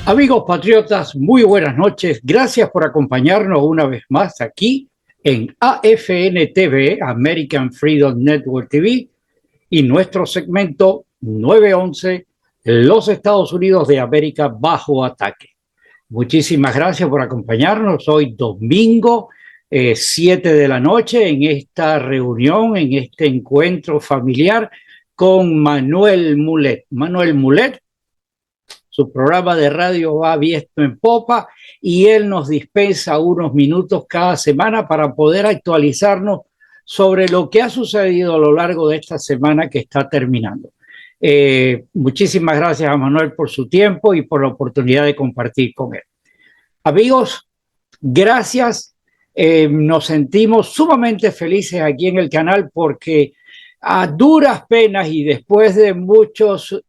Amigos patriotas, muy buenas noches. Gracias por acompañarnos una vez más aquí en AFN TV, American Freedom Network TV, y nuestro segmento 911, los Estados Unidos de América bajo ataque. Muchísimas gracias por acompañarnos hoy domingo 7 de la noche en esta reunión, en este encuentro familiar con Manuel Mulet. Manuel Mulet, su programa de radio va viento en popa y él nos dispensa unos minutos cada semana para poder actualizarnos sobre lo que ha sucedido a lo largo de esta semana que está terminando. Muchísimas gracias a Manuel por su tiempo y por la oportunidad de compartir con él. Amigos, gracias. Nos sentimos sumamente felices aquí en el canal porque a duras penas y después de muchos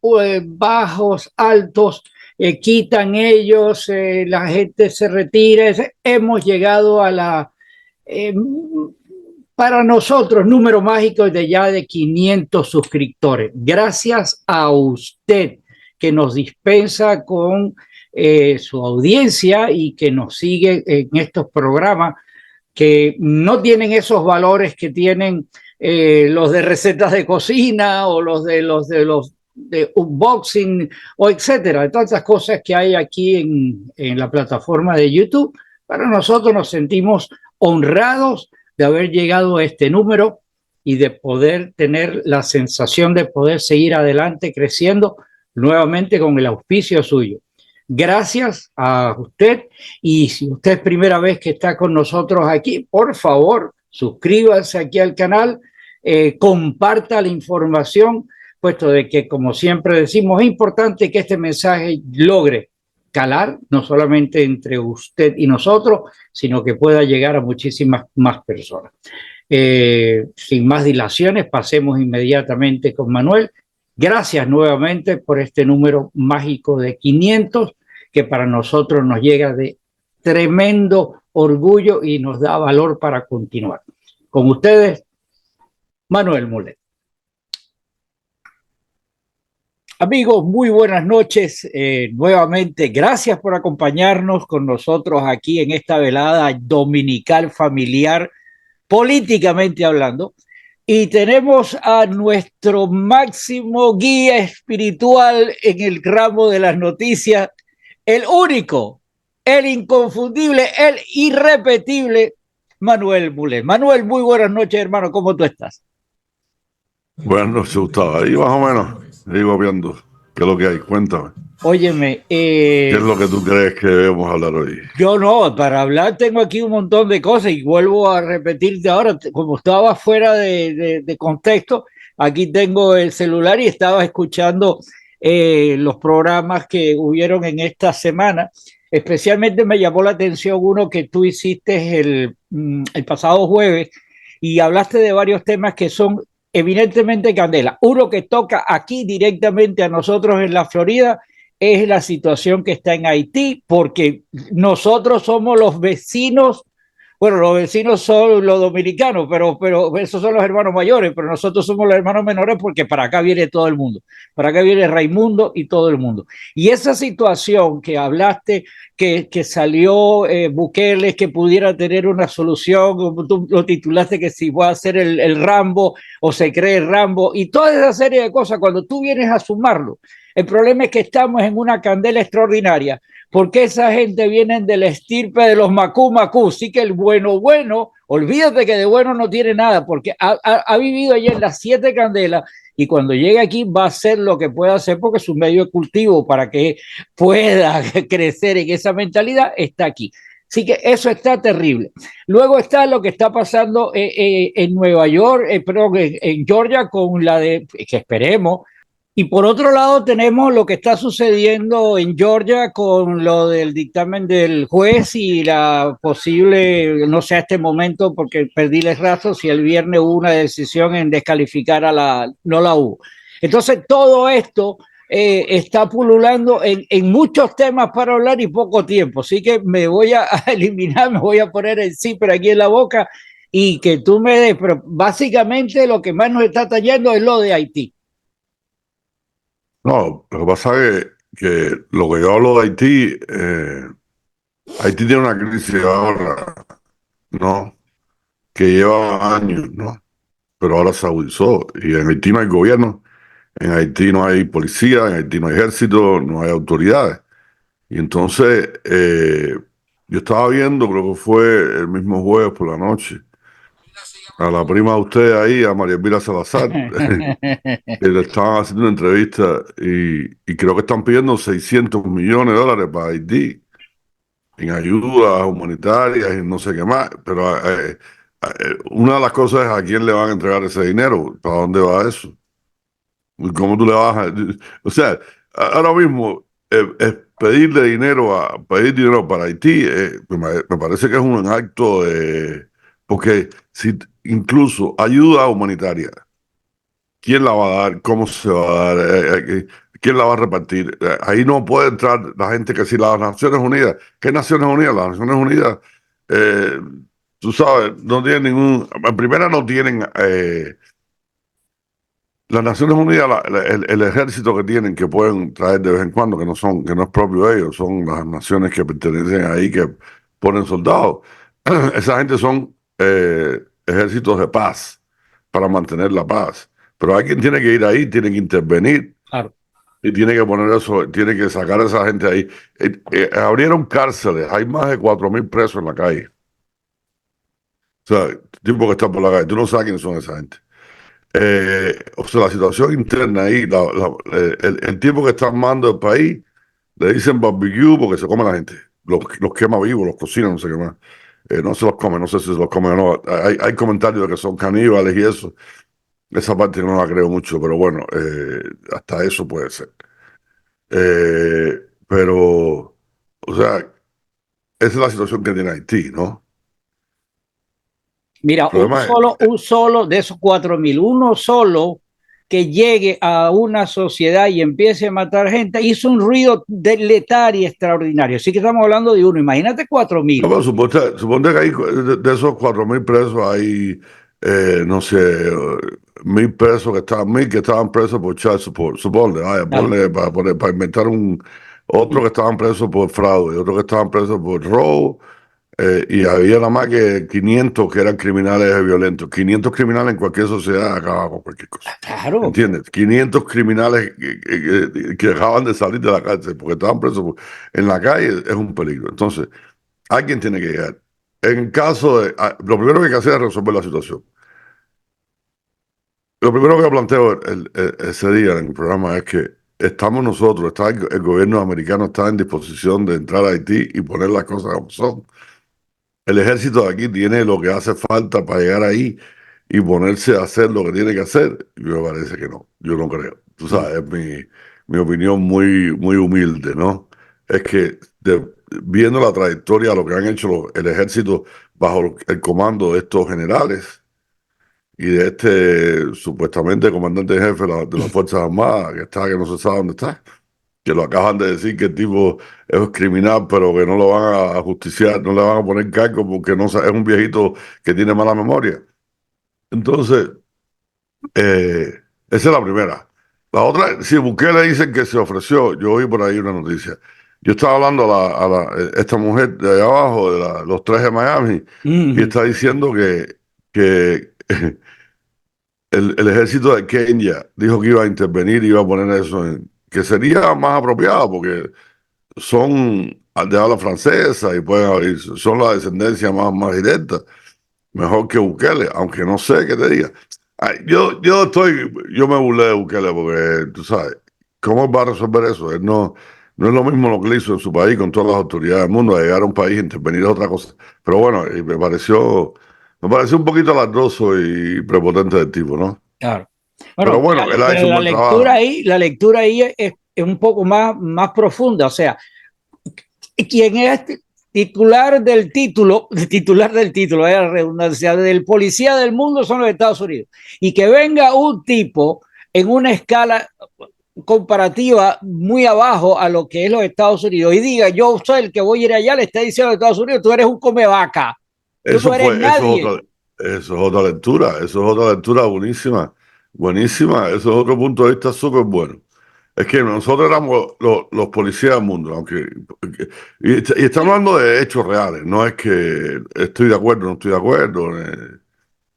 bajos, altos, quitan ellos, la gente se retira, hemos llegado a la, para nosotros, número mágico de ya de 500 suscriptores. Gracias a usted que nos dispensa con su audiencia y que nos sigue en estos programas que no tienen esos valores que tienen los de recetas de cocina o los de unboxing o etcétera, tantas cosas que hay aquí en la plataforma de YouTube. Para nosotros nos sentimos honrados de haber llegado a este número y de poder tener la sensación de poder seguir adelante creciendo nuevamente con el auspicio suyo. Gracias a usted, y si usted es primera vez que está con nosotros aquí, por favor, suscríbase aquí al canal, comparta la información, puesto de que, como siempre decimos, es importante que este mensaje logre calar, no solamente entre usted y nosotros, sino que pueda llegar a muchísimas más personas. Sin más dilaciones, pasemos inmediatamente con Manuel. Gracias nuevamente por este número mágico de 500, que para nosotros nos llega de tremendo orgullo y nos da valor para continuar. Con ustedes, Manuel Mulet. Amigos, muy buenas noches. Nuevamente, gracias por acompañarnos con nosotros aquí en esta velada dominical familiar, políticamente hablando. Y tenemos a nuestro máximo guía espiritual en el ramo de las noticias, el único, el inconfundible, el irrepetible Manuel Mulet. Manuel, muy buenas noches, hermano. ¿Cómo tú estás? Buenas noches, Gustavo. Ahí más o menos, ahí viendo. ¿Qué es lo que hay? Cuéntame. Óyeme. ¿Qué es lo que tú crees que debemos hablar hoy? Yo no, para hablar tengo aquí un montón de cosas y vuelvo a repetirte ahora, como estaba fuera de contexto, aquí tengo el celular y estaba escuchando los programas que hubieron en esta semana. Especialmente me llamó la atención uno que tú hiciste el pasado jueves y hablaste de varios temas que son evidentemente candela. Uno que toca aquí directamente a nosotros en la Florida es la situación que está en Haití, porque nosotros somos los vecinos. Bueno, los vecinos son los dominicanos, pero esos son los hermanos mayores, pero nosotros somos los hermanos menores porque para acá viene todo el mundo. Para acá viene Raimundo y todo el mundo. Y esa situación que hablaste, que salió Bukele, que pudiera tener una solución, como tú lo titulaste, que si va a ser el Rambo o se cree el Rambo, y toda esa serie de cosas, cuando tú vienes a sumarlo, el problema es que estamos en una candela extraordinaria, porque esa gente viene de la estirpe de los Macú Macú, sí que el bueno, olvídate que de bueno no tiene nada, porque ha vivido allá en las 7 candelas, y cuando llegue aquí va a hacer lo que pueda hacer, porque su medio de cultivo para que pueda crecer en esa mentalidad está aquí. Así que eso está terrible. Luego está lo que está pasando en Nueva York, perdón, en Georgia, con la de, que esperemos. Y por otro lado tenemos lo que está sucediendo en Georgia con lo del dictamen del juez y la posible, no sé a este momento porque perdí el rastro, si el viernes hubo una decisión en descalificar no la hubo. Entonces todo esto está pululando en muchos temas para hablar y poco tiempo. Así que me voy a eliminar, me voy a poner el zipper aquí en la boca y que tú me des, pero básicamente lo que más nos está tallando es lo de Haití. No, lo que pasa es que lo que yo hablo de Haití, Haití tiene una crisis ahora, ¿no? Que lleva años, ¿no? Pero ahora se agudizó. Y en Haití no hay gobierno, en Haití no hay policía, en Haití no hay ejército, no hay autoridades. Y entonces, yo estaba viendo, creo que fue el mismo jueves por la noche, a la prima de usted ahí, a María Elvira Salazar, que le estaban haciendo una entrevista y creo que están pidiendo $600 millones para Haití en ayudas humanitarias y no sé qué más. Pero una de las cosas es a quién le van a entregar ese dinero, para dónde va eso. ¿Y cómo tú le vas a...? O sea, ahora mismo pedir dinero para Haití, me parece que es un acto de... Porque si incluso ayuda humanitaria, ¿quién la va a dar? ¿Cómo se va a dar? ¿Quién la va a repartir? Ahí no puede entrar la gente que si las Naciones Unidas, ¿qué Naciones Unidas? Las Naciones Unidas, eh, tú sabes, no tienen ningún, en primera no tienen, las Naciones Unidas, el ejército que tienen, que pueden traer de vez en cuando, que no son, que no es propio de ellos, son las naciones que pertenecen ahí, que ponen soldados. Esa gente son ejércitos de paz, para mantener la paz. Pero alguien tiene que ir ahí, tiene que intervenir Claro. y tiene que poner eso, tiene que sacar a esa gente ahí. Abrieron cárceles, hay más de 4.000 presos en la calle. O sea, tipo que está por la calle, tú no sabes quiénes son esa gente. O sea, la situación interna ahí, el tipo que está armando el país, le dicen barbecue porque se come la gente. Los quema vivos, los cocina, no sé qué más. No se los come, no sé si se los come o no. Hay comentarios de que son caníbales y eso. Esa parte no la creo mucho, pero bueno, hasta eso puede ser. Pero, o sea, esa es la situación que tiene Haití, ¿no? El Mira, problema es, un solo de esos 4.000, uno solo que llegue a una sociedad y empiece a matar gente, hizo un ruido letal y extraordinario. Así que estamos hablando de uno. Imagínate 4.000. no, pero suponte que hay, de esos 4.000 presos hay, no sé, 1.000 presos que estaban, 1.000 que estaban presos por child support, suponle, vaya, Claro. ponle para inventar otro que estaban presos por fraude, otro que estaban presos por robo. Y había nada más que 500 que eran criminales violentos. 500 criminales en cualquier sociedad acaban con cualquier cosa. Claro. ¿Entiendes? 500 criminales que dejaban de salir de la cárcel porque estaban presos en la calle es un peligro. Entonces, alguien tiene que llegar. En caso de... lo primero que hay que hacer es resolver la situación. Lo primero que planteo ese día en el programa es que estamos nosotros, está el gobierno americano está en disposición de entrar a Haití y poner las cosas como son. El ejército de aquí tiene lo que hace falta para llegar ahí y ponerse a hacer lo que tiene que hacer. Y me parece que no, yo no creo. Tú sabes, es mi opinión muy, muy humilde, ¿no? Es que viendo la trayectoria, lo que han hecho el ejército bajo el comando de estos generales y de este supuestamente comandante en jefe de las Fuerzas Armadas, que no se sabe dónde está, que lo acaban de decir que el tipo es criminal, pero que no lo van a justiciar, no le van a poner cargo porque no es un viejito que tiene mala memoria. Entonces, eh, esa es la primera. La otra, si Bukele dicen que se ofreció, yo oí por ahí una noticia. Yo estaba hablando esta mujer de allá abajo, de los tres de Miami, y está diciendo que el ejército de Kenia dijo que iba a intervenir y iba a poner eso que sería más apropiado porque son de habla francesa y son la descendencia más directa, mejor que Bukele, aunque no sé qué te diga. Ay, yo me burlé de Bukele porque, tú sabes, ¿cómo él va a resolver eso? Él no es lo mismo lo que le hizo en su país con todas las autoridades del mundo, de llegar a un país e intervenir es otra cosa. Pero bueno, y me pareció un poquito alardoso y prepotente del tipo, ¿no? Claro. Bueno, Pero bueno, él ha pero hecho un buen trabajo. la lectura ahí es un poco más profunda. O sea, quien es titular del título, es la redundancia, del policía del mundo son los Estados Unidos. Y que venga un tipo en una escala comparativa muy abajo a lo que es los Estados Unidos y diga, yo soy el que voy a ir allá, le está diciendo a los Estados Unidos, tú eres un come vaca, tú no Eso eres fue, eso nadie. eso es otra lectura, eso es otra lectura buenísima, buenísima, eso es otro punto de vista súper bueno. Es que nosotros éramos los policías del mundo, y estamos hablando de hechos reales, no es que estoy de acuerdo o no estoy de acuerdo.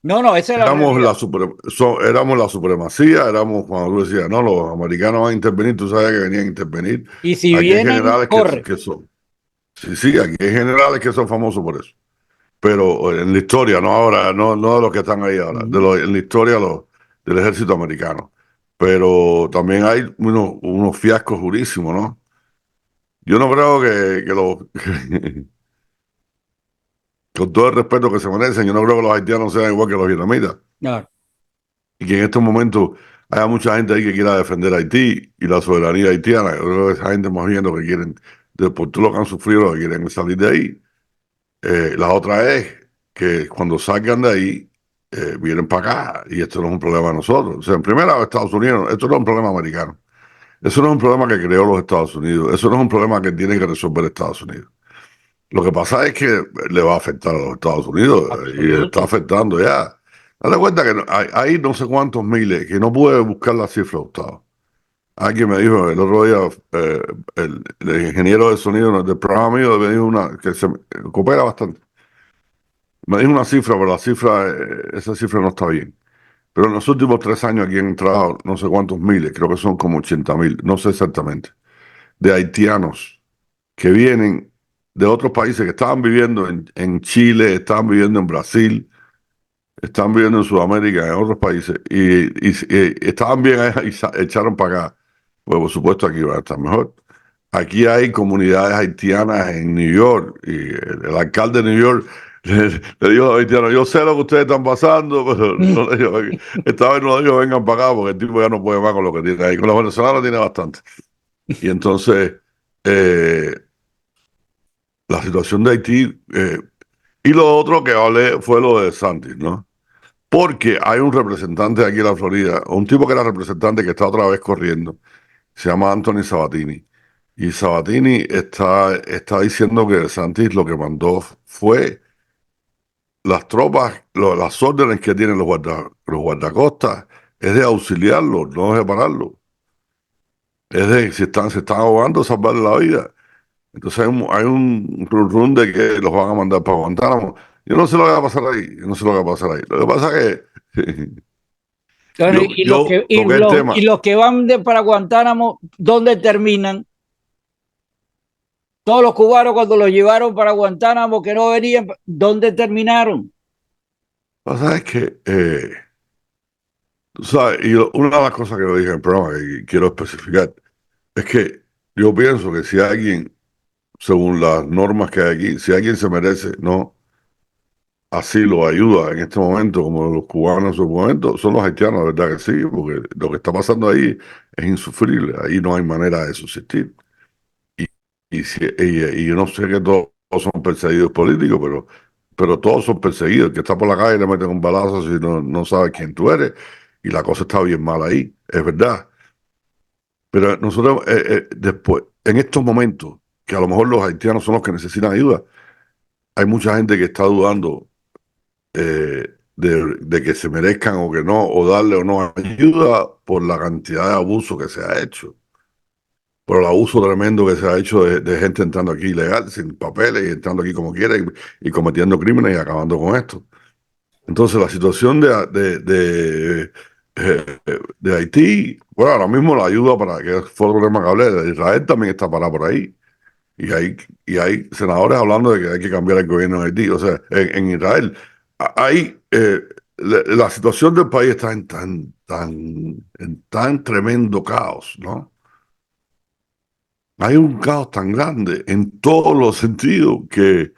No, no, esa es la Éramos realidad. éramos la supremacía, éramos cuando tú decías, no, los americanos van a intervenir, tú sabes que venían a intervenir. Y si Aquí hay vienen, generales corre. que son, sí, sí, aquí hay generales que son famosos por eso. Pero en la historia, no ahora, no de los que están ahí ahora, Ujú. en la historia del ejército americano. Pero también hay unos fiascos durísimos, ¿no? Yo no creo con todo el respeto que se merecen, yo no creo que los haitianos sean igual que los vietnamitas. No, Y que en estos momentos haya mucha gente ahí que quiera defender a Haití y la soberanía haitiana. Yo creo que esa gente más bien lo que quieren, por todo lo que han sufrido, lo que quieren es salir de ahí. La otra es que cuando salgan de ahí, vienen para acá y esto no es un problema de nosotros. O sea, en primer lugar, Estados Unidos, esto no es un problema americano. Eso no es un problema que creó los Estados Unidos. Eso no es un problema que tiene que resolver Estados Unidos. Lo que pasa es que le va a afectar a los Estados Unidos y está absoluto. afectando ya. Date cuenta que hay no sé cuántos miles que no pude buscar la cifra, Gustavo. Alguien me dijo el otro día, el ingeniero de sonido del programa mío me dijo una que coopera bastante. Me dijo una cifra, pero esa cifra no está bien. Pero en los últimos 3 años aquí han entrado no sé cuántos miles, creo que son como 80.000, no sé exactamente, de haitianos que vienen de otros países que estaban viviendo en Chile, estaban viviendo en Brasil, estaban viviendo en Sudamérica, en otros países, y estaban bien ahí y echaron para acá. Pues por supuesto aquí va a estar mejor. Aquí hay comunidades haitianas en New York, y el alcalde de New York le dijo a los haitianos, yo sé lo que ustedes están pasando, pero Mm. no le dijo, esta vez no le dijo vengan para acá, porque el tipo ya no puede más con lo que tiene ahí. Con los venezolanos tiene bastante. Y entonces, eh, la situación de Haití, y lo otro que hablé fue lo de Santis, ¿no? Porque hay un representante aquí en la Florida, un tipo que era representante que está otra vez corriendo, se llama Anthony Sabatini. Y Sabatini está diciendo que Santis lo que mandó fue las tropas, las órdenes que tienen los guardacostas, es de auxiliarlos, no de pararlos. Es de, si se están ahogando, salvarle la vida. Entonces hay un run run de que los van a mandar para Guantánamo. Yo no sé lo que va a pasar ahí, yo no sé lo que va a pasar ahí. Lo que pasa es que Bueno, yo toqué el y tema. los que van para Guantánamo, ¿dónde terminan? Todos los cubanos cuando los llevaron para Guantánamo que no venían, ¿dónde terminaron? Lo que pasa es que, tú sabes, una de las cosas que lo dije en el programa y quiero especificar es que yo pienso que si alguien, según las normas que hay aquí, si alguien se merece, ¿no? Asilo, ayuda en este momento, como los cubanos en su momento, son los haitianos, ¿verdad que sí? Porque lo que está pasando ahí es insufrible, ahí no hay manera de subsistir. Y, y yo no sé que todos son perseguidos políticos, pero todos son perseguidos. El que está por la calle le meten un balazo si no sabe quién tú eres, y la cosa está bien mal ahí, es verdad. Pero nosotros, después, en estos momentos, que a lo mejor los haitianos son los que necesitan ayuda, hay mucha gente que está dudando de que se merezcan o que no, o darle o no ayuda por la cantidad de abuso que se ha hecho, por el abuso tremendo que se ha hecho de gente entrando aquí ilegal, sin papeles, y entrando aquí como quiera y cometiendo crímenes y acabando con esto. Entonces, la situación de Haití, bueno, ahora mismo la ayuda para que fue otro tema que hablé, de Israel también está parada por ahí. Y hay senadores hablando de que hay que cambiar el gobierno en Haití, o sea, en Israel. Hay, la situación del país está en tan tremendo caos, ¿no? Hay un caos tan grande en todos los sentidos que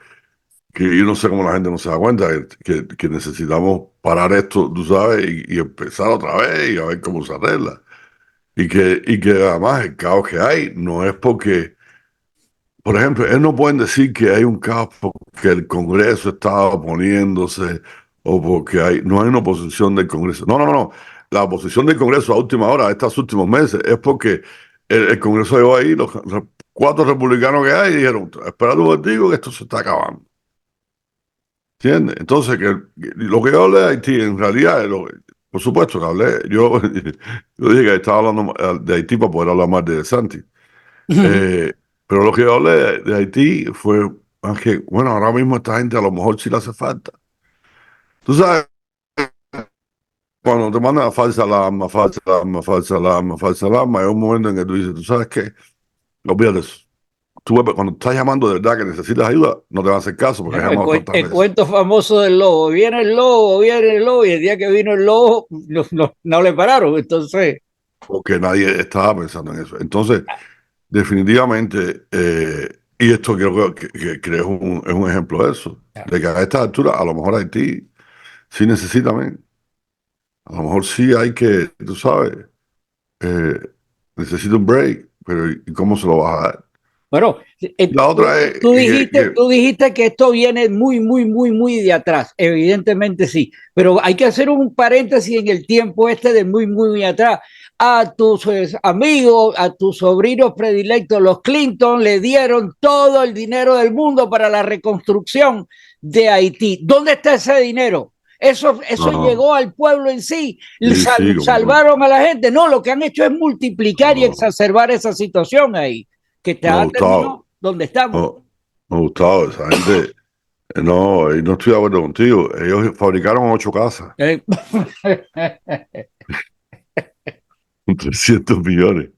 yo no sé cómo la gente no se da cuenta que necesitamos parar esto, tú sabes, y empezar otra vez y a ver cómo se arregla. Y que además el caos que hay no es porque, por ejemplo, ellos no pueden decir que hay un caos porque el Congreso está oponiéndose o porque no hay una oposición del Congreso. No, no, no. La oposición del Congreso a última hora, estos últimos meses, es porque el Congreso llegó ahí, los 4 republicanos que hay, y dijeron, espera un momentico que esto se está acabando. ¿Entiendes? Entonces, lo que yo hablé de Haití, en realidad, por supuesto que hablé. Yo, yo dije que estaba hablando de Haití para poder hablar más de Santi. Eh, pero lo que yo hablé de Haití fue más que, bueno, ahora mismo esta gente a lo mejor sí le hace falta. Tú sabes, cuando te mandan a falsa alarma, falsa alarma, falsa alarma, falsa alarma, hay un momento en que tú dices, ¿tú sabes qué? Olvídate eso. Cuando estás llamando de verdad que necesitas ayuda, no te van a hacer caso porque has Bueno, llamado tantas el veces. cuento famoso del lobo, viene el lobo, y el día que vino el lobo no le pararon. Entonces, Porque nadie estaba pensando en eso. Entonces, definitivamente, y esto creo que es un ejemplo de eso, de que a esta altura, a lo mejor Haití sí necesita, men. A lo mejor sí hay que, tú sabes, eh, necesita un break, pero ¿y cómo se lo vas a dar? bueno, La otra es tú dijiste que esto viene muy de atrás. Evidentemente sí, pero hay que hacer un paréntesis en el tiempo este de muy atrás. A tus amigos, a tus sobrinos predilectos, los Clinton, le dieron todo el dinero del mundo para la reconstrucción de Haití. ¿Dónde está ese dinero? Eso no, llegó al pueblo en sí, sí, sí, como no, salvaron a la gente. No, lo que han hecho es multiplicar y no, exacerbar esa situación ahí que te no, ha Gustavo, terminado donde estamos. no, no, Gustavo, esa gente, no, y no estoy de acuerdo contigo, ellos fabricaron 8 casas, Eh, con 300 millones.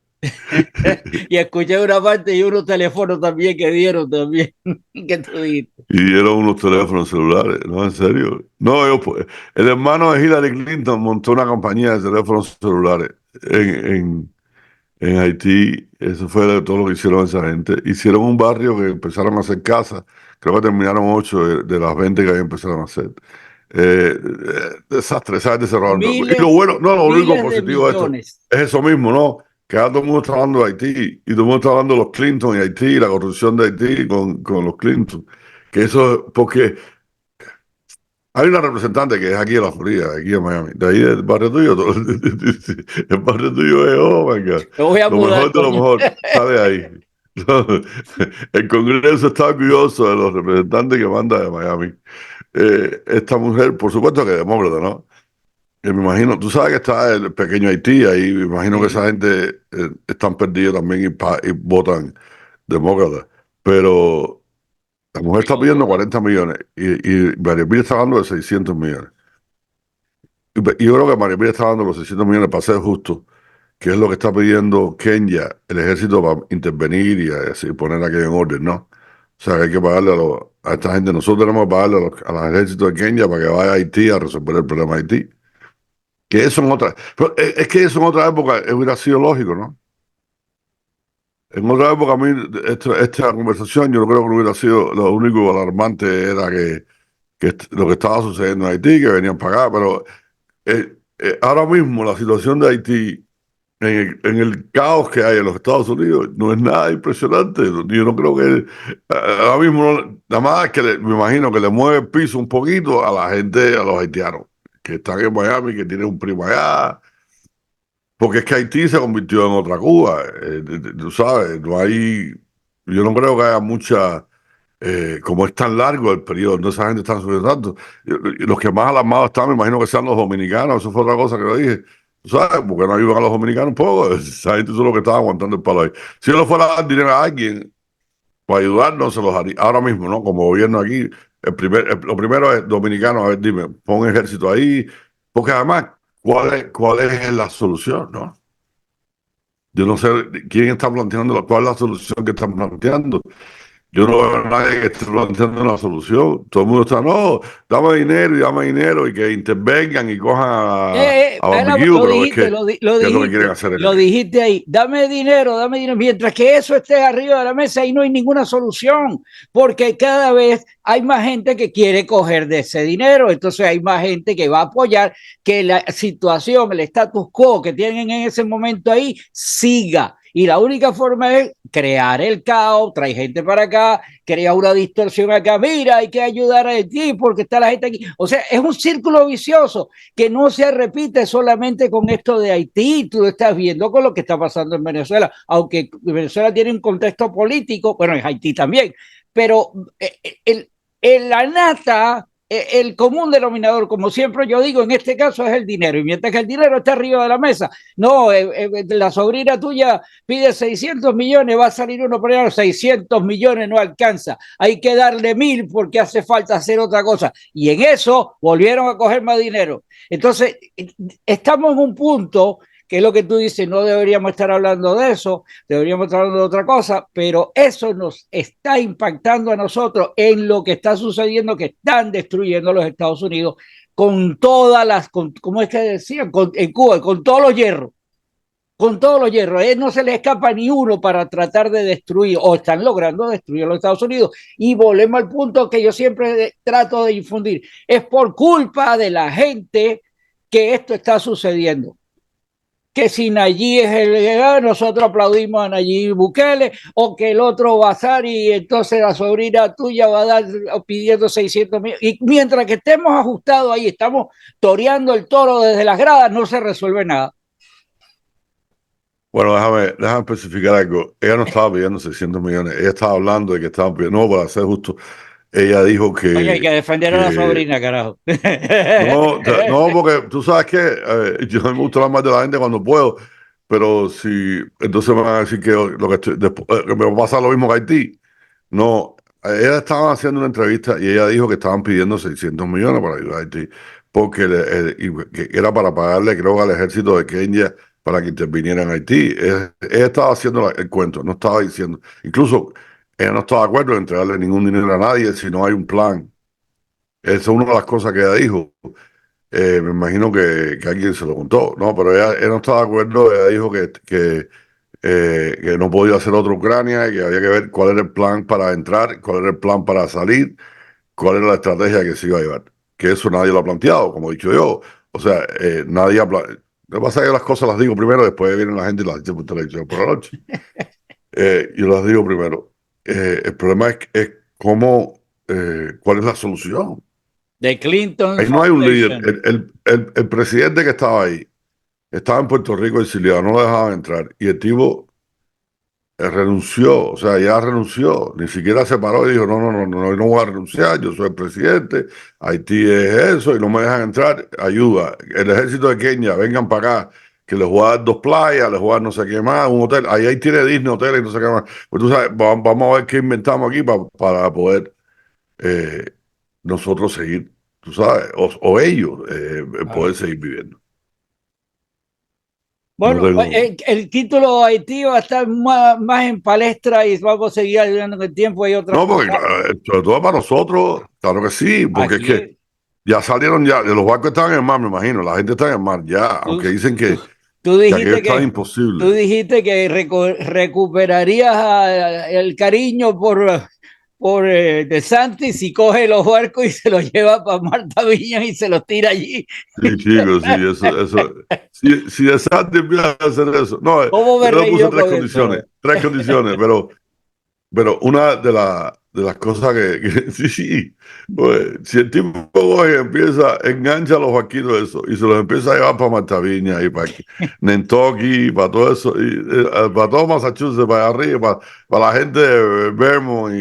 y escuché una parte y unos teléfonos también que dieron también, que tú dijiste. Y dieron unos teléfonos celulares, ¿no? En serio. No, el hermano de Hillary Clinton montó una compañía de teléfonos celulares en Haití. Eso fue todo lo que hicieron esa gente. Hicieron un barrio que empezaron a hacer casas. Creo que terminaron 8 de las 20 que ahí empezaron a hacer. Desastre, esa gente cerraron todo. Y lo Miles, bueno, no, lo único miles de positivo de esto millones. es eso mismo, ¿no? Que ahora todo el mundo está hablando de Haití y todo el mundo está hablando de los Clinton y Haití, y la corrupción de Haití con los Clinton. Que eso, porque hay una representante que es aquí en la Florida, aquí en Miami, de ahí del barrio tuyo. El barrio tuyo es, oh my God, Me voy a lo mudar mejor de con lo mejor, sale ahí. El Congreso está orgulloso de los representantes que manda de Miami. Esta mujer, por supuesto que es demócrata, ¿no? Me imagino, tú sabes que está el pequeño Haití, ahí me imagino que sí, esa gente están perdidos también y votan demócrata. Pero la mujer está no, pidiendo correcto. 40 millones y María Pía está hablando de 600 millones. Y yo creo que María Pía está dando los 600 millones para ser justo, que es lo que está pidiendo Kenia, el ejército, para intervenir y así poner aquello en orden, ¿no? O sea, que hay que pagarle a esta gente. Nosotros tenemos que pagarle al ejército de Kenia para que vaya a Haití a resolver el problema de Haití. Que eso en otra. Pero es que eso en otra época hubiera sido lógico, ¿no? En otra época, a mí, esta conversación, yo no creo que no hubiera sido. Lo único alarmante era lo que estaba sucediendo en Haití, que venían para acá, pero ahora mismo la situación de Haití, en el caos que hay en los Estados Unidos, no es nada impresionante. Yo no creo que ahora mismo, nada más que me imagino que le mueve el piso un poquito a la gente, a los haitianos, que están en Miami, que tienen un primo allá, porque es que Haití se convirtió en otra Cuba. Tú sabes, no hay, yo no creo que haya mucha como es tan largo el periodo, no esa gente está sufriendo tanto. Y los que más alarmados están, me imagino que sean los dominicanos, eso fue otra cosa que yo dije. ¿Tú sabes? Porque no ayudan a los dominicanos un poco. Esa gente son los que están aguantando el palo ahí. Si yo le fuera a dar dinero a alguien para ayudarnos, se los haría. Ahora mismo, ¿no? Como gobierno aquí, lo primero es dominicano, a ver, dime, pon ejército ahí. Porque además, ¿cuál es la solución, no? Yo no sé quién está planteando, cuál es la solución que están planteando. Yo no veo a nadie que esté planteando una solución. Todo el mundo está, no, dame dinero y dame dinero y que intervengan y cojan a barbecue, Lo pero es dijiste, que, ¿qué es lo que quieren hacer? lo dijiste ahí. Dame dinero. Mientras que eso esté arriba de la mesa, ahí no hay ninguna solución, porque cada vez hay más gente que quiere coger de ese dinero. Entonces hay más gente que va a apoyar que la situación, el status quo que tienen en ese momento ahí, siga. Y la única forma es crear el caos, traer gente para acá, crea una distorsión acá. Mira, hay que ayudar a Haití porque está la gente aquí. O sea, es un círculo vicioso que no se repite solamente con esto de Haití, tú lo estás viendo con lo que está pasando en Venezuela, aunque Venezuela tiene un contexto político, bueno, en Haití también, pero la nata el común denominador, como siempre yo digo, en este caso es el dinero. Y mientras que el dinero está arriba de la mesa, no, la sobrina tuya pide 600 millones, va a salir uno por ahí, 600 millones no alcanza. Hay que darle 1000 porque hace falta hacer otra cosa. Y en eso volvieron a coger más dinero. Entonces, estamos en un punto que es lo que tú dices, no deberíamos estar hablando de eso, deberíamos estar hablando de otra cosa, pero eso nos está impactando a nosotros en lo que está sucediendo, que están destruyendo los Estados Unidos con todas las, ¿cómo es que decían? En Cuba, con todos los hierros, no se le escapa ni uno para tratar de destruir, o están logrando destruir a los Estados Unidos. Y volvemos al punto que yo siempre trato de infundir, es por culpa de la gente que esto está sucediendo, que si Nayib es el nosotros aplaudimos a Nayib Bukele, o que el otro va a estar y entonces la sobrina tuya va a dar pidiendo 600 millones. Y mientras que estemos ajustados ahí, estamos toreando el toro desde las gradas, no se resuelve nada. Bueno, déjame especificar algo. Ella no estaba pidiendo 600 millones. Ella estaba hablando de que estaban pidiendo, no, para ser justo, ella dijo Oye, hay que defender a la que sobrina, carajo. no, no, porque tú sabes que yo me gusta hablar más de la gente cuando puedo, pero si entonces me van a decir que lo que que me va a pasar lo mismo que Haití. No, ella estaba haciendo una entrevista y ella dijo que estaban pidiendo 600 millones para ayudar a Haití, porque que era para pagarle, creo, al ejército de Kenia para que interviniera en Haití. Ella estaba haciendo el cuento, no estaba diciendo, incluso ella no estaba de acuerdo en entregarle ningún dinero a nadie si no hay un plan. Esa es una de las cosas que ella dijo. Me imagino que alguien se lo contó, ¿no? Pero ella no estaba de acuerdo, ella dijo que no podía hacer otra Ucrania y que había que ver cuál era el plan para entrar, cuál era el plan para salir, cuál era la estrategia que se iba a llevar. Que eso nadie lo ha planteado, como he dicho yo. O sea, nadie ha planteado. Lo que pasa es que las cosas las digo primero, después viene la gente y las dice por televisión por la noche. Yo las digo primero. El problema es cómo, cuál es la solución. The Clinton Ahí no hay un líder. Foundation. El presidente que estaba ahí estaba en Puerto Rico exiliado, no lo dejaban entrar. Y el tipo renunció, o sea, ya renunció, ni siquiera se paró y dijo, no voy a renunciar, yo soy el presidente, Haití es eso y no me dejan entrar, ayuda. El ejército de Kenia, vengan para acá, que les voy a dar 2 playas, les voy a dar no sé qué más, un hotel, ahí tiene Disney hotel y no sé qué más. Pues tú sabes, vamos a ver qué inventamos aquí para poder eh, nosotros seguir, tú sabes, o ellos poder seguir viviendo. No Bueno, tengo... el título Haití va a estar más en palestra y vamos a seguir ayudando en el tiempo. Hay otras No, porque cosas. sobre todo para nosotros, claro que sí, porque es que Aquí, ya salieron ya, los barcos estaban en el mar, me imagino, la gente está en el mar ya, tú, aunque dicen tú, tú que aquello dijiste estaba que, tú imposible. dijiste que recuperarías el cariño por De Santis y coge los barcos y se los lleva para Marta Viñas y se los tira allí. Sí, chicos, sí, si de Santi empieza a hacer eso, no, ¿Cómo me yo le reí puse yo con eso? tres condiciones, pero una de las cosas que sí, sí, pues, si el tipo coge, empieza, engancha a los vaquitos eso y se los empieza a llevar para Martaviña y para Nantucket, para todo eso, para todo Massachusetts, para allá arriba, para la gente de Vermont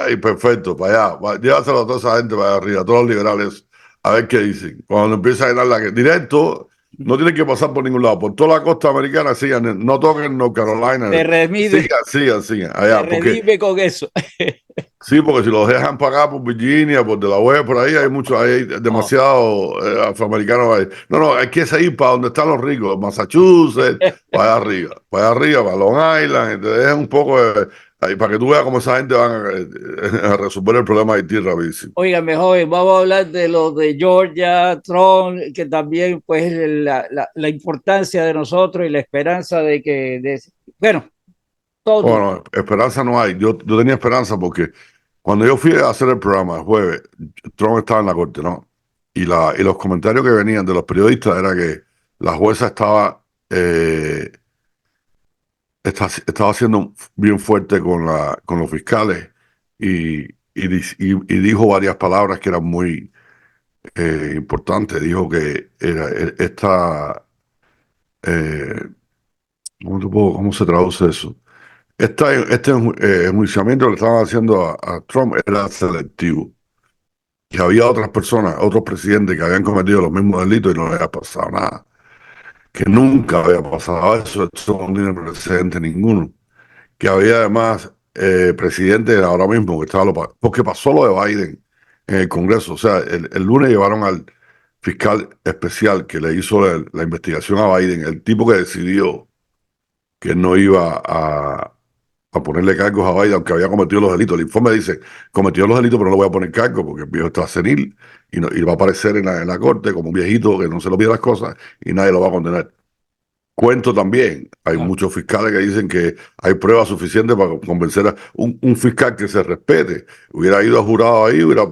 y perfecto, para allá, llévaselo a toda esa gente para allá arriba, a todos los liberales, a ver qué dicen. Cuando empieza a llenar directo, no tienen que pasar por ningún lado, por toda la costa americana, sigan, no toquen North Carolina, Te redime, sigan, te allá, porque redime con eso. sí, porque si los dejan pagar por Virginia, por Delaware, por ahí hay mucho, hay Oh, demasiado afroamericanos ahí. No, hay que seguir para donde están los ricos, Massachusetts, para allá arriba, para Long Island, y te dejan un poco ahí, para que tú veas cómo esa gente van a resolver el problema de Haití rapidísimo. óigame, joven, vamos a hablar de lo de Georgia, Trump, que también, pues, la importancia de nosotros y la esperanza de que, bueno, todo. Bueno, esperanza no hay. Yo tenía esperanza porque cuando yo fui a hacer el programa el jueves, Trump estaba en la corte, ¿no? Y los comentarios que venían de los periodistas era que la jueza estaba siendo bien fuerte con los fiscales y dijo varias palabras que eran muy importantes. Dijo que eh, ¿cómo se traduce eso? Este enjuiciamiento que le estaban haciendo a Trump era selectivo. que había otras personas, otros presidentes que habían cometido los mismos delitos y no les había pasado nada, que nunca había pasado eso, esto no tiene precedente ninguno, que había además presidentes ahora mismo que estaba porque pasó lo de Biden en el Congreso, o sea, el lunes llevaron al fiscal especial que le hizo la investigación a Biden, el tipo que decidió que no iba a ponerle cargos a Biden, aunque había cometido los delitos. El informe dice, cometió los delitos, pero no le voy a poner cargos porque el viejo está senil y, no, y va a aparecer en la corte como un viejito que no se le olvida las cosas y nadie lo va a condenar. Cuento también, hay Claro, muchos fiscales que dicen que hay pruebas suficientes para convencer a un fiscal que se respete. Hubiera ido a jurado ahí, hubiera,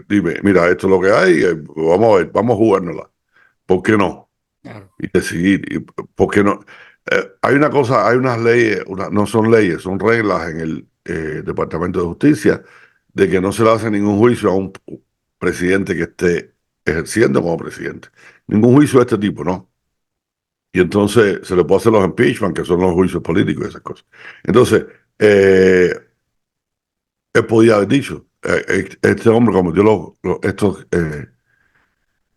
dime, mira, esto es lo que hay, vamos a ver, vamos a jugárnosla. ¿Por qué no? claro. Y decidir, ¿por qué no? Hay una cosa, hay unas leyes, no son leyes, son reglas en el Departamento de Justicia de que no se le hace ningún juicio a un presidente que esté ejerciendo como presidente. Ningún juicio de este tipo, ¿no? Y entonces se le puede hacer los impeachment, que son los juicios políticos y esas cosas. Entonces, eh, él podía haber dicho, este hombre cometió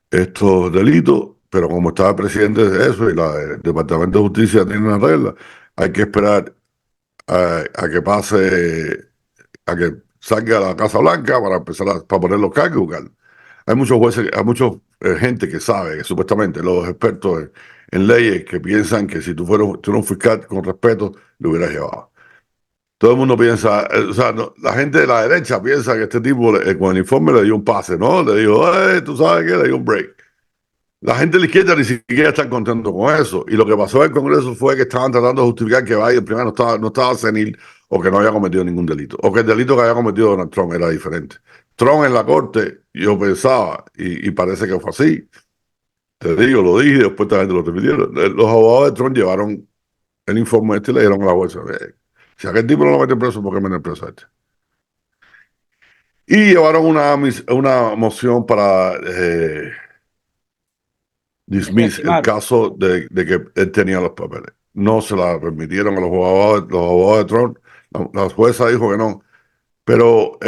estos delitos, pero como estaba presidente de eso y el Departamento de Justicia tiene una regla, hay que esperar a que pase, a que salga a la Casa Blanca para empezar para poner los cargos. Hay muchos jueces, hay mucha gente que sabe, que supuestamente los expertos en leyes que piensan que si tú eres un fiscal con respeto, lo hubieras llevado. Todo el mundo piensa, o sea, la gente de la derecha piensa que este tipo con el informe le dio un pase, ¿no? Le dijo, tú sabes qué, le dio un break. La gente de la izquierda ni siquiera está contento con eso. Y lo que pasó en el Congreso fue que estaban tratando de justificar que Biden primero no estaba senil o que no había cometido ningún delito. O que el delito que había cometido Donald Trump era diferente. Trump en la corte, yo pensaba, y parece que fue así. Te digo, lo dije, después también te lo repitieron. Los abogados de Trump llevaron el informe este y le dijeron a la jueza, si aquel tipo no lo mete preso, ¿por qué mete preso a este? Y llevaron una moción para dismiss el Desestimar. caso de que él tenía los papeles. No se la permitieron a los abogados de Trump. La jueza dijo que no. Pero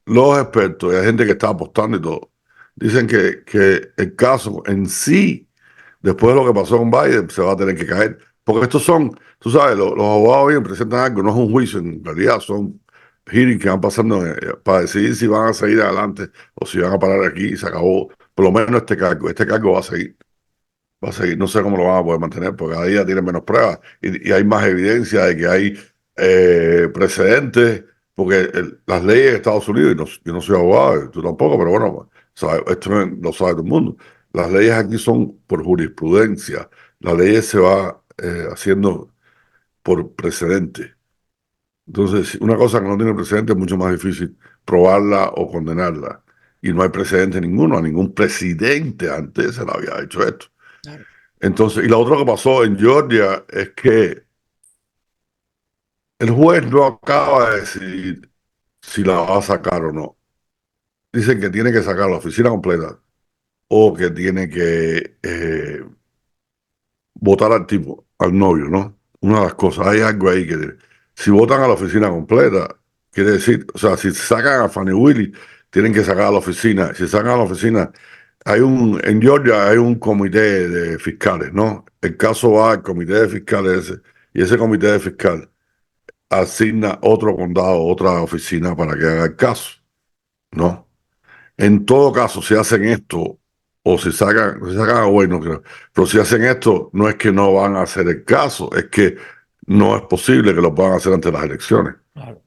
los expertos y hay gente que está apostando y todo, dicen que el caso en sí, después de lo que pasó con Biden, se va a tener que caer. Porque estos son, tú sabes, los abogados bien presentan algo, no es un juicio, en realidad son hearings que van pasando para decidir si van a seguir adelante o si van a parar aquí y se acabó. Por lo menos este cargo. Este cargo va a seguir. Va a seguir, no sé cómo lo van a poder mantener, porque cada día tienen menos pruebas y hay más evidencia de que hay precedentes, porque las leyes de Estados Unidos, y yo no soy abogado, tú tampoco, pero bueno, esto lo sabe todo el mundo. Las leyes aquí son por jurisprudencia, las leyes se va haciendo por precedente. Entonces, si una cosa que no tiene precedente es mucho más difícil probarla o condenarla. Y no hay precedente ninguno, a ningún presidente antes se le había hecho esto. Claro. Entonces, y lo otro que pasó en Georgia es que el juez no acaba de decidir si la va a sacar o no. Dicen que tiene que sacar la oficina completa o que tiene que votar al tipo, al novio, ¿no? Una de las cosas, hay algo ahí que si votan a la oficina completa, quiere decir, o sea, si sacan a Fannie Willy, tienen que sacar a la oficina. Si sacan a la oficina, en Georgia hay un comité de fiscales, ¿no? El caso va al comité de fiscales ese, y ese comité de fiscal asigna otro condado, otra oficina para que haga el caso, ¿no? En todo caso, si hacen esto, o si sacan a bueno, creo, pero si hacen esto, no es que no van a hacer el caso, es que no es posible que lo puedan hacer ante las elecciones. Claro.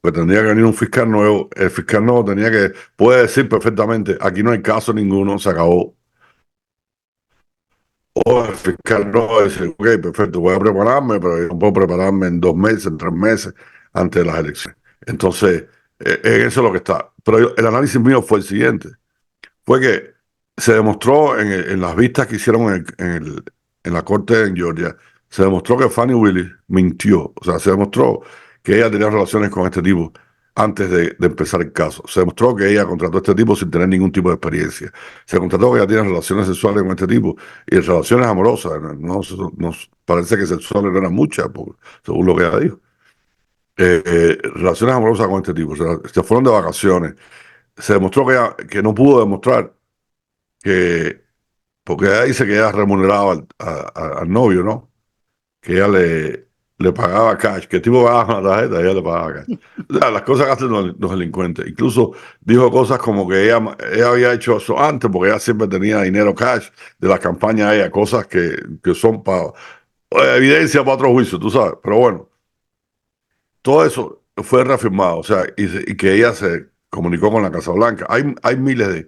Porque tendría que venir un fiscal nuevo, el fiscal nuevo puede decir perfectamente, aquí no hay caso ninguno, se acabó. O el fiscal nuevo dice, ok, perfecto, voy a prepararme, pero yo no puedo prepararme en 2 meses, en 3 meses, antes de las elecciones. Entonces, eso es lo que está. Pero el análisis mío fue el siguiente. Fue que se demostró en las vistas que hicieron en la corte en Georgia, se demostró que Fannie Willis mintió. O sea, se demostró que ella tenía relaciones con este tipo antes de empezar el caso. Se demostró que ella contrató a este tipo sin tener ningún tipo de experiencia. Se contrató que ella tiene relaciones sexuales con este tipo y relaciones amorosas. Parece que sexuales no eran muchas, según lo que ella dijo. Relaciones amorosas con este tipo. O sea, se fueron de vacaciones, se demostró que no pudo demostrar que, porque ella dice que ella remuneraba al novio, ¿no? Que ella le pagaba cash, que el tipo pagaba con la tarjeta y ella le pagaba cash. O sea, las cosas que hacen los delincuentes. Incluso dijo cosas como que ella había hecho eso antes porque ella siempre tenía dinero cash de la campaña de ella, cosas que son para evidencia para otro juicio, tú sabes. Pero bueno, todo eso fue reafirmado, o sea, y que ella se comunicó con la Casa Blanca. Hay miles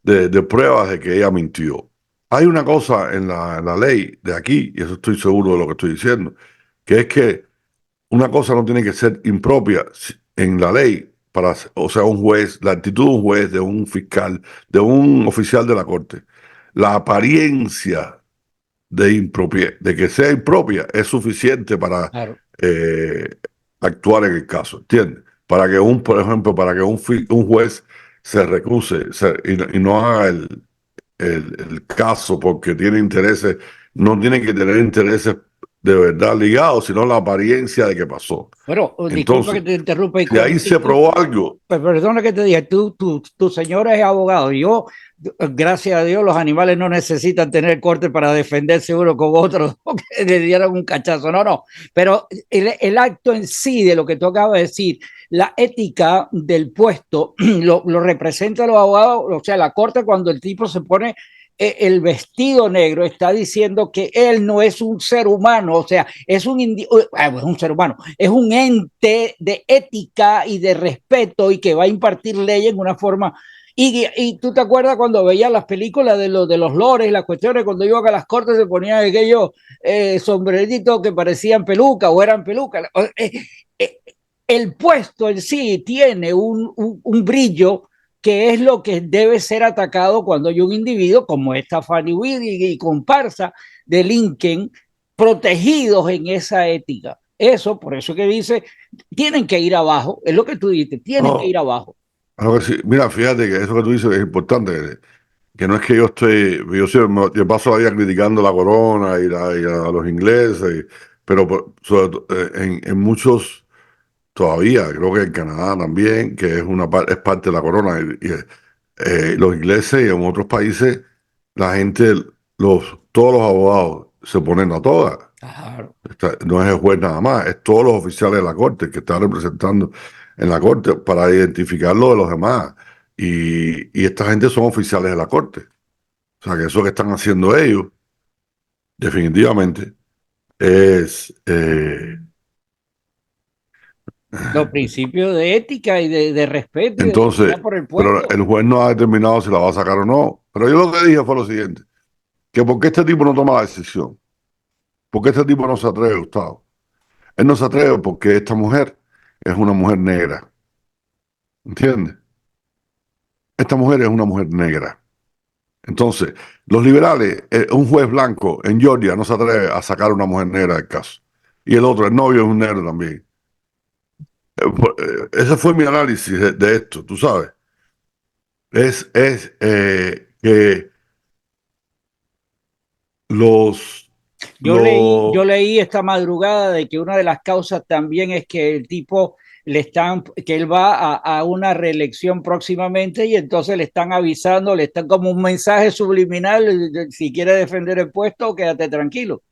de pruebas de que ella mintió. Hay una cosa en la ley de aquí, y eso estoy seguro de lo que estoy diciendo, que es que una cosa no tiene que ser impropia en la ley para, o sea, un juez, la actitud de un juez, de un fiscal, de un oficial de la corte. La apariencia de que sea impropia es suficiente para Claro. eh, actuar en el caso, ¿entiendes? Para que por ejemplo, para que un juez se recuse y no haga el caso porque tiene intereses, no tiene que tener intereses de verdad ligados, sino la apariencia de que pasó. Bueno, disculpa que Entonces, te interrumpa. si ahí se probó algo, Perdona que te diga, tu señora es abogado. Yo, gracias a Dios, los animales no necesitan tener corte para defenderse uno con otro, que le dieran un cachazo. No, no. Pero el acto en sí de lo que tú acabas de decir, la ética del puesto, lo representan los abogados, o sea, la corte cuando el tipo se pone el vestido negro está diciendo que él no es un ser humano, o sea, es un ser humano, es un ente de ética y de respeto y que va a impartir leyes en una forma. Y tú te acuerdas cuando veías las películas de los lores, las cuestiones, cuando iban a las cortes se ponían aquellos sombreritos que parecían peluca o eran pelucas. Eh, el puesto en sí tiene un brillo que es lo que debe ser atacado cuando hay un individuo como esta Fanny Weir y comparsa de Lincoln protegidos en esa ética. Eso, por eso que dice, tienen que ir abajo, es lo que tú dices, tienen que ir no, abajo. algo así. Mira, fíjate que eso que tú dices es importante, que no es que yo paso la vida criticando la corona y a los ingleses, pero en muchos todavía, creo que en Canadá también, que es parte de la corona, los ingleses y en otros países, la gente, todos los abogados se ponen a todas. Claro. No es el juez nada más, es todos los oficiales de la corte que están representando en la corte para identificarlo de los demás. Y esta gente son oficiales de la corte. O sea, que eso que están haciendo ellos, definitivamente, es... Los principios de ética y de respeto y de entonces, dignidad por el pero puesto. el juez no ha determinado si la va a sacar o no. Pero yo lo que dije fue lo siguiente, que ¿por qué este tipo no toma la decisión? ¿Por qué este tipo no se atreve, Gustavo? Él no se atreve porque esta mujer es una mujer negra, ¿entiendes? Esta mujer es una mujer negra. Entonces, los liberales, un juez blanco en Georgia no se atreve a sacar a una mujer negra del caso. Y el otro, el novio es un negro también. Ese fue mi análisis de esto, tú sabes. Es que los, Yo los leí esta madrugada de que una de las causas también es que el tipo que él va a una reelección próximamente y entonces le están avisando, le están como un mensaje subliminal, si quiere defender el puesto, quédate tranquilo.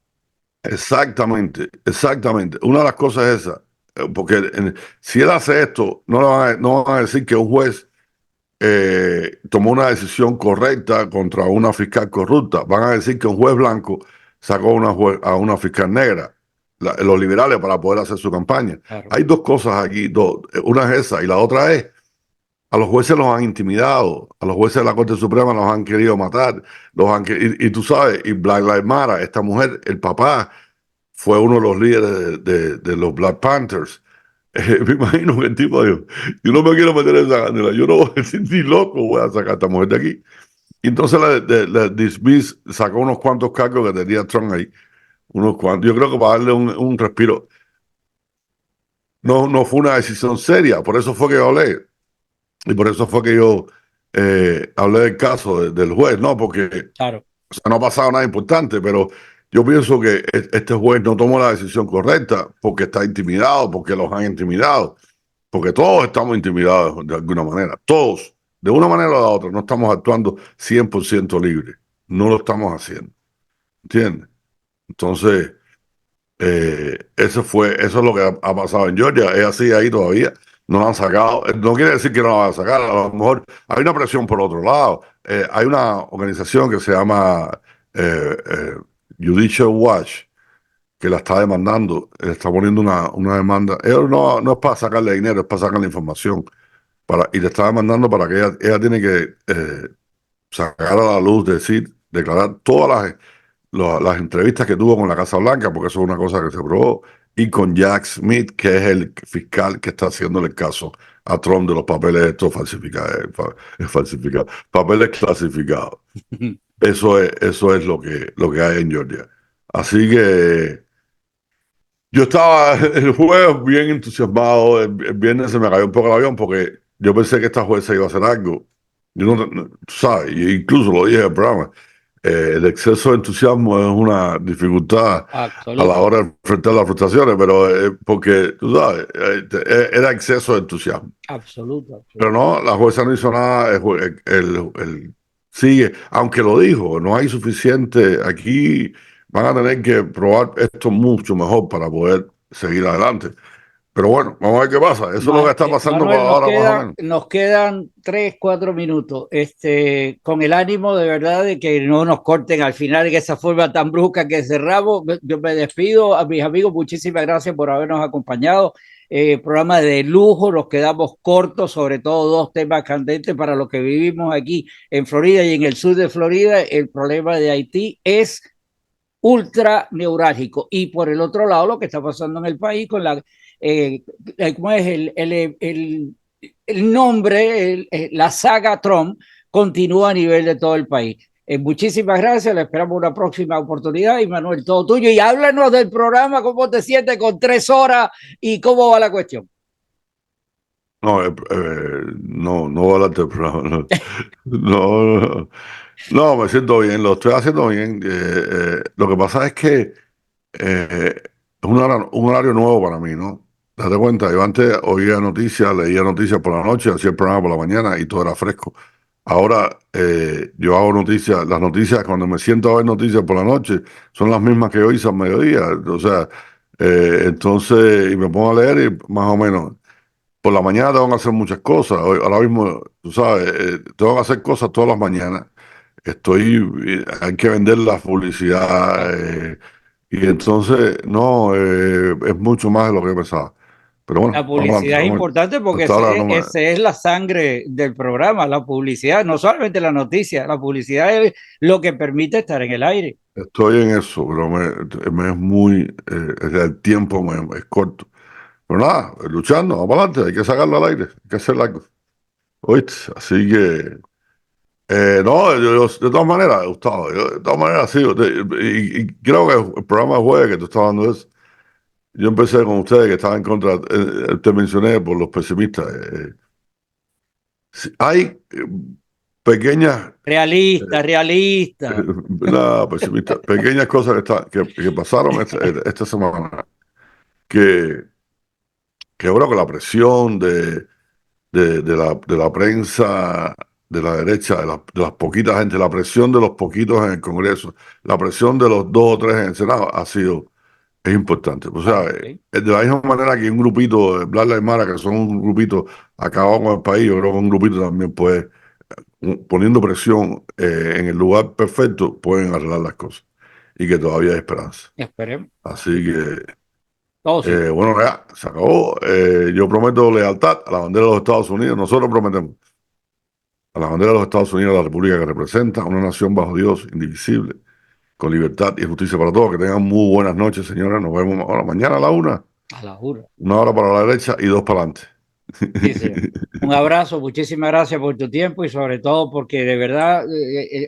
exactamente, exactamente. Una de las cosas es esa, porque si él hace esto, no van a decir que un juez tomó una decisión correcta contra una fiscal corrupta. Van a decir que un juez blanco sacó a una fiscal negra, los liberales, para poder hacer su campaña. Claro. Hay dos cosas aquí, una es esa y la otra es, a los jueces los han intimidado, a los jueces de la Corte Suprema los han querido matar, y tú sabes, y Black Lives Matter, esta mujer, el papá fue uno de los líderes de los Black Panthers. Me imagino que el tipo dijo, yo no me quiero meter en esa candela, yo no voy a decir ni loco, voy a sacar a esta mujer de aquí. Y entonces la dismiss sacó unos cuantos cargos que tenía Trump ahí, unos cuantos. Yo creo que para darle un respiro. No fue una decisión seria, por eso fue que yo hablé. Y por eso fue que yo hablé del caso del juez, ¿no? Porque Claro. o sea, no ha pasado nada importante, pero yo pienso que este juez no tomó la decisión correcta porque está intimidado, porque los han intimidado, porque todos estamos intimidados de alguna manera, todos. de una manera o de otra, no estamos actuando 100% libre. No lo estamos haciendo. ¿Entiendes? Entonces, eso es lo que ha pasado en Georgia. Es así ahí todavía. No lo han sacado. No quiere decir que no lo van a sacar. A lo mejor hay una presión por otro lado. Hay una organización que se llama Judicial Watch, que la está demandando. Está poniendo una demanda. No es para sacarle dinero, es para sacarle información. Y le está demandando para que ella tiene que sacar a la luz, declarar todas las entrevistas que tuvo con la Casa Blanca, porque eso es una cosa que se probó, y con Jack Smith, que es el fiscal que está haciéndole el caso a Trump de los papeles estos falsificados, papeles clasificados. Eso es lo que hay en Georgia. Así que yo estaba el jueves bien entusiasmado, el viernes se me cayó un poco el avión porque yo pensé que esta jueza iba a hacer algo. Yo tú sabes, incluso lo dije en el programa, el exceso de entusiasmo es una dificultad a la hora de enfrentar las frustraciones, pero porque, tú sabes, era exceso de entusiasmo. Absoluto. Pero no, la jueza no hizo nada, sigue, aunque lo dijo, no hay suficiente, aquí van a tener que probar esto mucho mejor para poder seguir adelante. Pero bueno, vamos a ver qué pasa. Eso es lo que está pasando Manuel, por ahora, más o menos. Nos quedan 3-4 minutos, con el ánimo de verdad de que no nos corten al final de esa forma tan brusca que cerramos. Yo me despido a mis amigos, muchísimas gracias por habernos acompañado. Programa de lujo, nos quedamos cortos, sobre todo dos temas candentes para los que vivimos aquí en Florida y en el sur de Florida. El problema de Haití es ultra neurálgico, y por el otro lado lo que está pasando en el país con ¿cómo es el nombre? La saga Trump continúa a nivel de todo el país. Muchísimas gracias, le esperamos una próxima oportunidad, y Manuel, todo tuyo, y háblanos del programa, cómo te sientes con 3 horas y cómo va la cuestión. No voy a hablar del programa. No, me siento bien, lo estoy haciendo bien. Lo que pasa es que es un horario nuevo para mí, ¿no? Date cuenta, yo antes oía noticias, leía noticias por la noche, hacía el programa por la mañana y todo era fresco. Ahora yo hago noticias, las noticias, cuando me siento a ver noticias por la noche, son las mismas que yo hice al mediodía. O sea, entonces, y me pongo a leer y más o menos. Por la mañana tengo que hacer muchas cosas. Ahora mismo, tú sabes, tengo que hacer cosas todas las mañanas. Hay que vender la publicidad. Y entonces, no, es mucho más de lo que pensaba. Pero bueno, La publicidad es importante porque esa es la sangre del programa, la publicidad, no solamente la noticia, la publicidad es lo que permite estar en el aire. Estoy en eso, pero me es muy, el tiempo es corto. Pero nada, luchando, vamos para adelante, hay que sacarlo al aire, hay que hacer algo. ¿Oíste? Así que, no, de todas maneras, Gustavo, de todas maneras, sí, y creo que el programa de jueves que tú estabas hablando de eso, yo empecé con ustedes que estaban en contra, te mencioné por los pesimistas. Hay pequeñas... Realista. Nada, pesimistas, pequeñas cosas que pasaron esta semana, que, que bueno, que la presión de la prensa de la derecha, de las poquitas gente, la presión de los poquitos en el Congreso, la presión de los 2 o 3 en el Senado es importante. O sea, de la misma manera que un grupito de Black Lives Matter, que son un grupito acabado con el país, yo creo que un grupito también puede, poniendo presión en el lugar perfecto, pueden arreglar las cosas y que todavía hay esperanza. Esperemos. Así que, sí. bueno, ya, se acabó. Yo prometo lealtad a la bandera de los Estados Unidos. Nosotros prometemos a la bandera de los Estados Unidos, la república que representa, una nación bajo Dios, indivisible, con libertad y justicia para todos. Que tengan muy buenas noches, señora. Nos vemos ahora mañana a la 1. A la 1. 1 hora para la derecha y 2 para adelante. Sí, sí. Un abrazo, muchísimas gracias por tu tiempo y sobre todo porque de verdad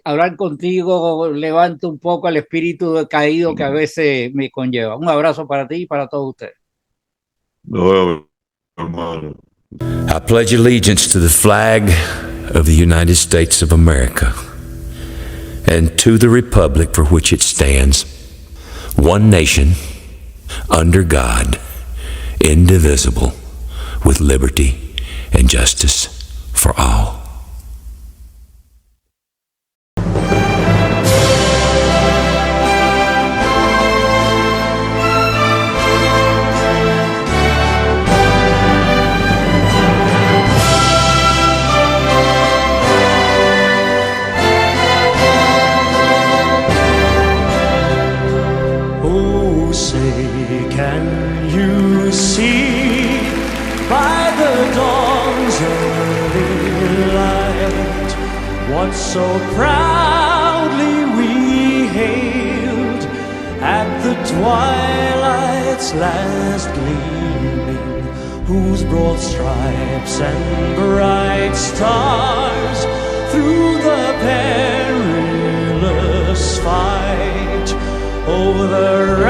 hablar contigo levanta un poco el espíritu caído que a veces me conlleva. Un abrazo para ti y para todos ustedes. Nos vemos, hermano. I pledge allegiance to the flag of the United States of America and to the republic for which it stands, one nation, under God, indivisible, with liberty and justice for all. Oh, say, can you see by the dawn's early light what so proudly we hailed at the twilight's last gleaming, whose broad stripes and bright stars through the perilous fight over the